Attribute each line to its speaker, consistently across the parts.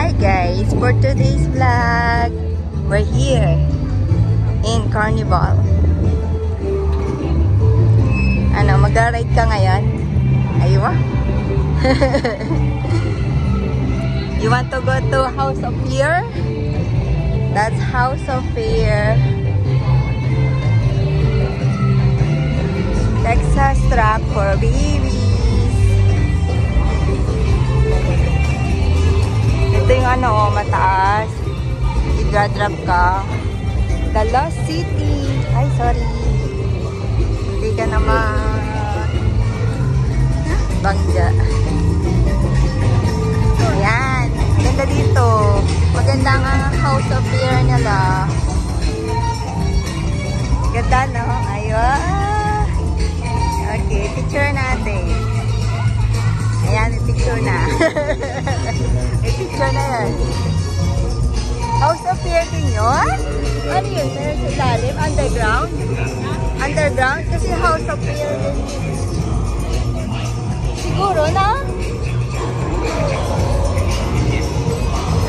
Speaker 1: Hi guys, for today's vlog, we're here in Carnival. Ano, mag-ride ka ngayon? Aywa? You want to go to House of Fear? That's House of Fear. Texas truck for babies. Ito yung ano, mataas. I-drop ka. The Lost City. Ay, sorry. Hindi ka naman bangga. Ayan. Ganda dito. Maganda ang House of Fear nila. Ganda, no? Ayun. Okay, picture natin. Ayan, picture na. Picture na yan. House of Fear din yun? Ano yun? Meron sa ilalim? Underground? Underground? Kasi House of Fear din. Siguro na?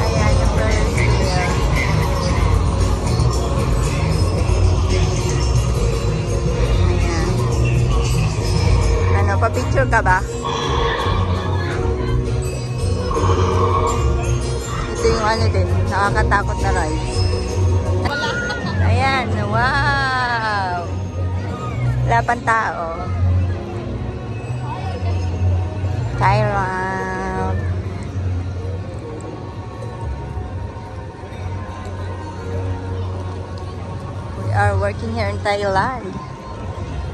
Speaker 1: Ayan, yung first fear. Ayan. Ano, pa-picture ka ba? Ito yung ano din, nakakatakot na ride. Ayan, wow! Wala pang tao. Thailand. We are working here in Thailand.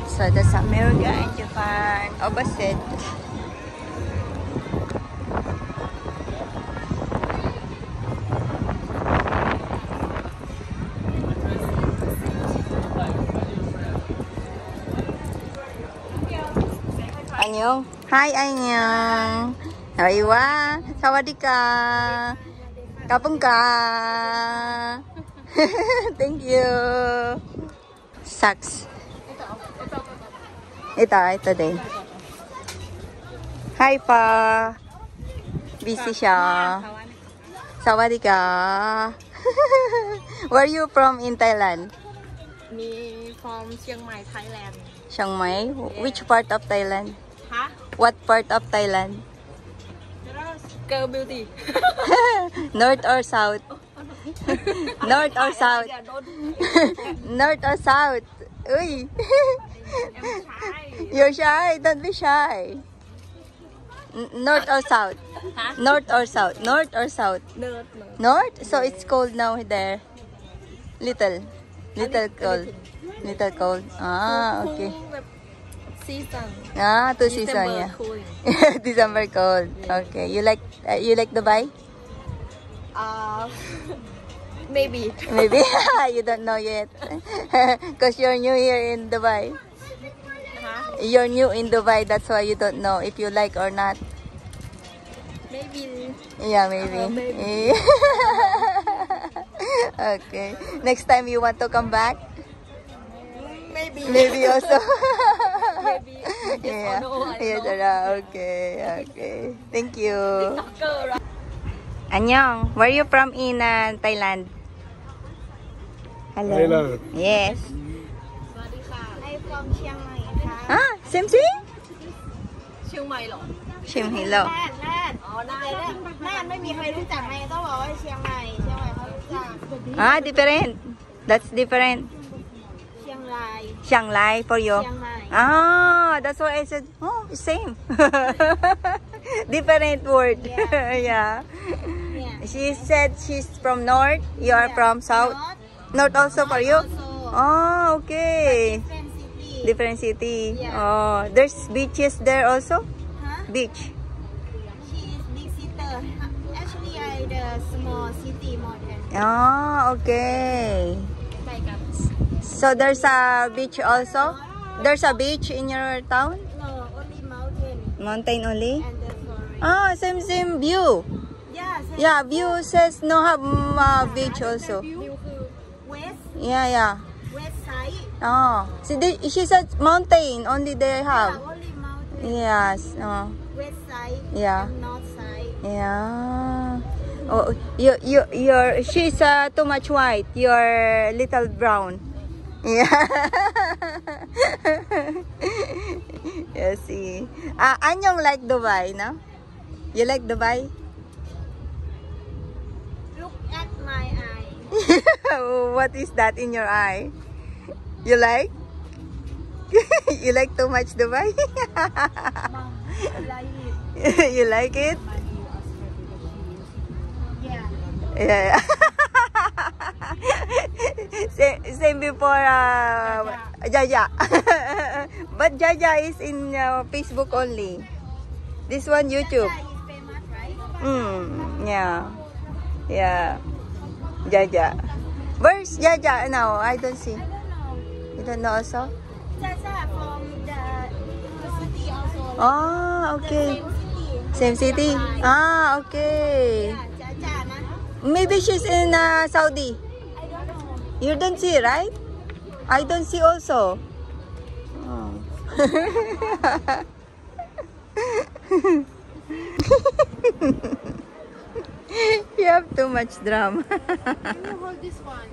Speaker 1: So that's America and Japan. Opposite. Annyeong. Hi, Annyeong. Aywa. Sawadika. Kapung ka. Thank you. Sucks. Ito din. Hi pa. Busy siya. Sawadika. Where are you from in Thailand?
Speaker 2: Me from Chiang Mai, Thailand.
Speaker 1: Chiang Mai? Which part of Thailand?
Speaker 2: Huh?
Speaker 1: What part of Thailand?
Speaker 2: Girl beauty.
Speaker 1: North or south? North or south? North or south? Uy!
Speaker 2: I'm shy.
Speaker 1: You're shy. Don't be shy. North or south?
Speaker 2: Huh?
Speaker 1: North or south? North or south?
Speaker 2: No.
Speaker 1: North? So it's cold now there. Little cold. Little cold. Ah, okay.
Speaker 2: Season.
Speaker 1: Ah, two season, yeah.
Speaker 2: Cooling.
Speaker 1: December cold. Okay. You like Dubai?
Speaker 2: Maybe.
Speaker 1: Maybe you don't know yet, because you're new here in Dubai.
Speaker 2: Huh?
Speaker 1: You're new in Dubai, that's why you don't know if you like or not.
Speaker 2: Maybe.
Speaker 1: Yeah, maybe.
Speaker 2: Maybe.
Speaker 1: Okay. Next time you want to come back?
Speaker 2: Maybe.
Speaker 1: Maybe also.
Speaker 2: Maybe.
Speaker 1: Yeah. Yes, okay. Thank you. Annyeong. Where are you from in Thailand? Hello.
Speaker 3: Thailand.
Speaker 1: Yes.
Speaker 2: I'm from Chiang Mai.
Speaker 1: Ah, same thing?
Speaker 2: Chiang Mai เหรอ
Speaker 1: Shim hello.
Speaker 2: น่านไม่มีใครรู้จักไงต้องบอกว่าเชียงใหม่เขารู้จัก
Speaker 1: Ah, different. That's different.
Speaker 2: เชียงราย
Speaker 1: Chiang Lai for you.
Speaker 2: เชียงใหม่
Speaker 1: Ah, that's why I said, oh, same. Different word.
Speaker 2: Yeah.
Speaker 1: Yeah.
Speaker 2: Yeah.
Speaker 1: She said she's from north. You are from south. North also for you? Oh, okay. Different city.
Speaker 2: Yeah.
Speaker 1: Oh, there's beaches there also?
Speaker 2: Huh?
Speaker 1: Beach.
Speaker 2: She is big sister. Actually, I the small city more than.
Speaker 1: Ah, okay. So there's a beach also? There's a beach in your town?
Speaker 2: No, only mountain
Speaker 1: Mountain only?
Speaker 2: and the forest.
Speaker 1: Ah, same view.
Speaker 2: Yeah.
Speaker 1: Yeah, view says no have beach also.
Speaker 2: View คือ west
Speaker 1: Yeah.
Speaker 2: west side.
Speaker 1: Oh, she said mountain only they have.
Speaker 2: Yeah, only mountain.
Speaker 1: Yes.
Speaker 2: West side.
Speaker 1: Yeah.
Speaker 2: And north side.
Speaker 1: Yeah. Oh, she's too much white. You're little brown. Yeah. Yeah, see. Anyong like Dubai, no? You like Dubai?
Speaker 2: Look at my eye.
Speaker 1: What is that in your eye? You like? You like too much Dubai?
Speaker 2: Mom, I like it.
Speaker 1: You like it?
Speaker 2: Yeah.
Speaker 1: Yeah. Same before Jaja. But Jaja is in Facebook only. This one YouTube.
Speaker 2: Jaja is famous, right?
Speaker 1: Yeah. Yeah. Jaja. Where's Jaja now? I don't see.
Speaker 2: I don't know.
Speaker 1: You don't know also?
Speaker 2: Jaja from the city also.
Speaker 1: Ah, okay.
Speaker 2: The
Speaker 1: Same city? Ah, okay.
Speaker 2: Yeah, Jaja, na?
Speaker 1: Maybe she's in Saudi.
Speaker 2: I don't know.
Speaker 1: You don't see, right? I don't see also. Oh. You have too much drama.
Speaker 2: Can you hold this one?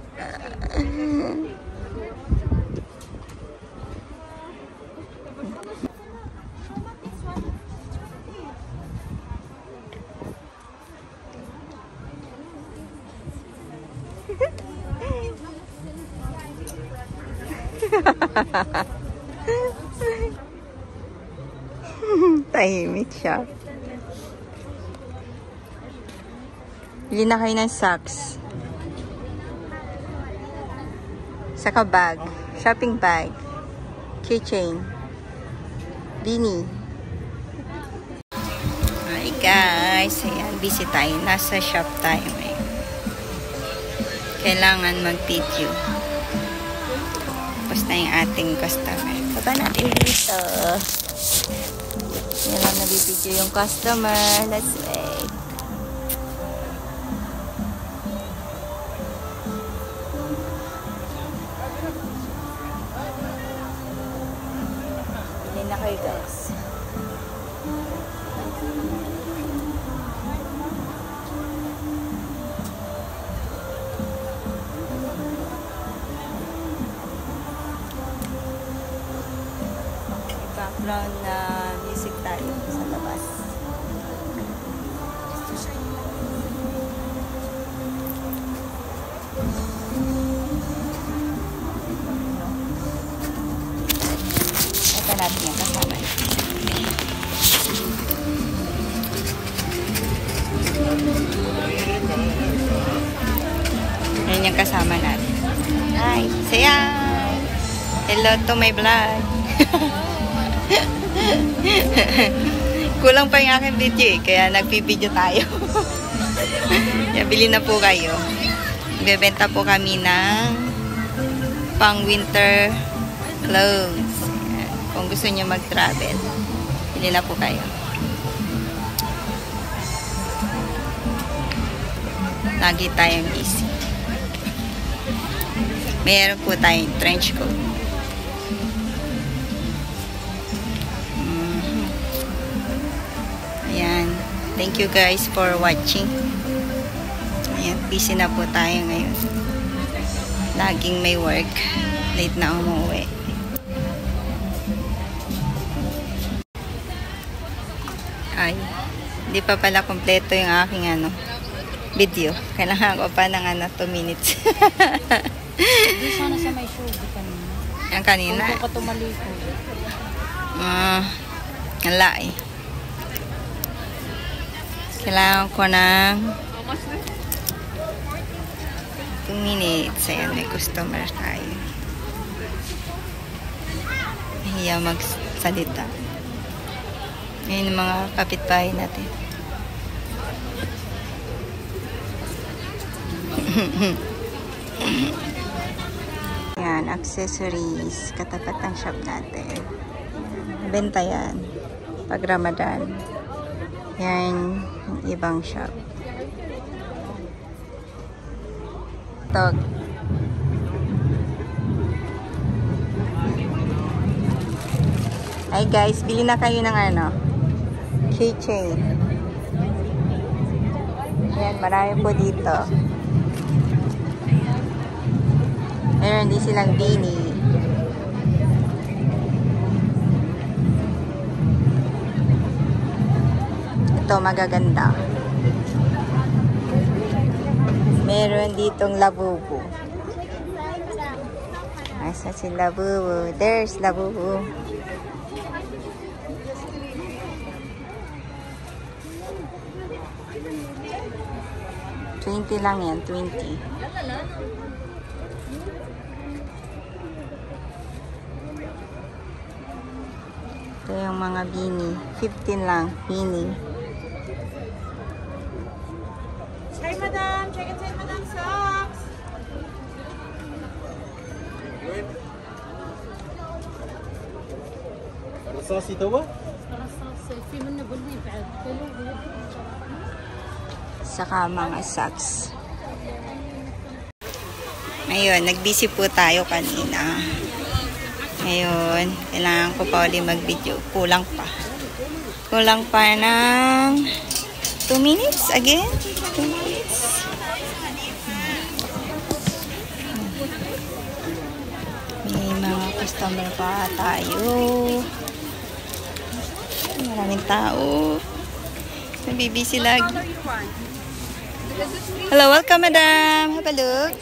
Speaker 1: Tahimik siya. Bili na kayo ng socks. Saka bag. Shopping bag. Keychain. Beanie. Hi guys. Ayan, busy tayo. Nasa shop tayo ngayon. Kailangan mag-video. Tapos na yung ating customer. Baba natin dito. Yan lang nabibidyo yung customer. Let's wait. Bili na kayo guys. Background na music tayo sa labas. Ito natin yung kasama. Yan yung kasama natin. Hi! Say hi! Hello to my vlog! Kulang pa yung aking video eh, kaya nagpipideo tayo. Kaya bili na po kayo. Bebenta po kami ng pang winter clothes. Ayan. Kung gusto nyo mag-travel, bili na po kayo. Lagi tayong busy. Mayroon po tayong trench coat. Ayan. Thank you guys for watching. Ayan. Busy na po tayo ngayon. Laging may work. Late na umuwi. Ay. Hindi pa pala kompleto yung aking video. Kailangan ko pa ng 2 minutes.
Speaker 2: Hindi sana sa may show kanina.
Speaker 1: Yung kanina?
Speaker 2: Kung ka tumaliko.
Speaker 1: Wala eh. Kailangan ko ng 2 minutes. Ayan, may customer tayo. Nahiya magsalita. Ngayon yung mga kapitbahay natin. Yan, accessories. Katapat ng shop natin. Benta yan. Pag Ramadan. Yan, ibang shop. Tog. Hi guys, bili na kayo ng keychain. Yan, Marami po dito. Meron din silang beanie. Ito, magaganda. Meron ditong labubu. Asa si labubu? There's labubu. $20 lang yan, $20. Ito yung mga beanie. $15 lang, beanie.
Speaker 2: Hi, madam. Check it, madam. Socks.
Speaker 3: الرصاصي توا؟
Speaker 1: Saka mga socks. Ngayon, nag-busy po tayo kanina. Ngayon, kailangan ko pa ulit mag-video. Kulang pa. Kulang pa ng 2 minutes again. 2 minutes. May mga customer pa tayo. Maraming tao. Nabibisi lagi. Hello, welcome madam. Have a look.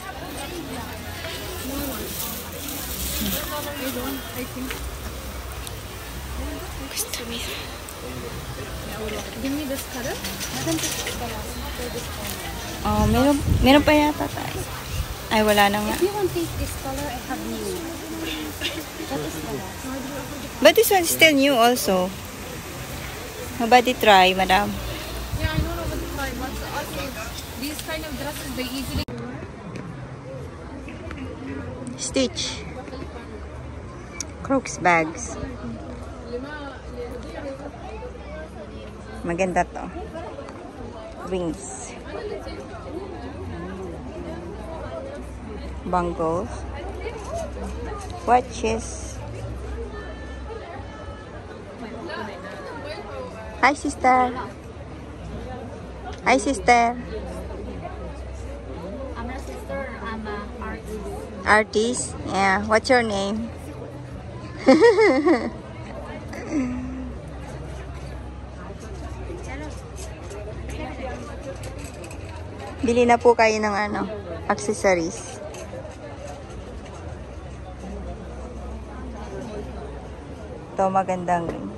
Speaker 2: Give me this color.
Speaker 1: Oh, meron pa yata tayo. Ay, wala na nga.
Speaker 2: If you want to take this color, I have new. That is the last.
Speaker 1: But this one is still new also. Nobody try, madam.
Speaker 4: Yeah, I know what to try, but also these kind of dresses, they easily...
Speaker 1: Stitch. Crocs bags. Maganda to. Rings. Bangles. Watches. Hi, sister. Hi, sister.
Speaker 2: I'm a sister. I'm an artist.
Speaker 1: Artist? Yeah. What's your name? Bili na po kayo ng accessories. Ito magandang ring.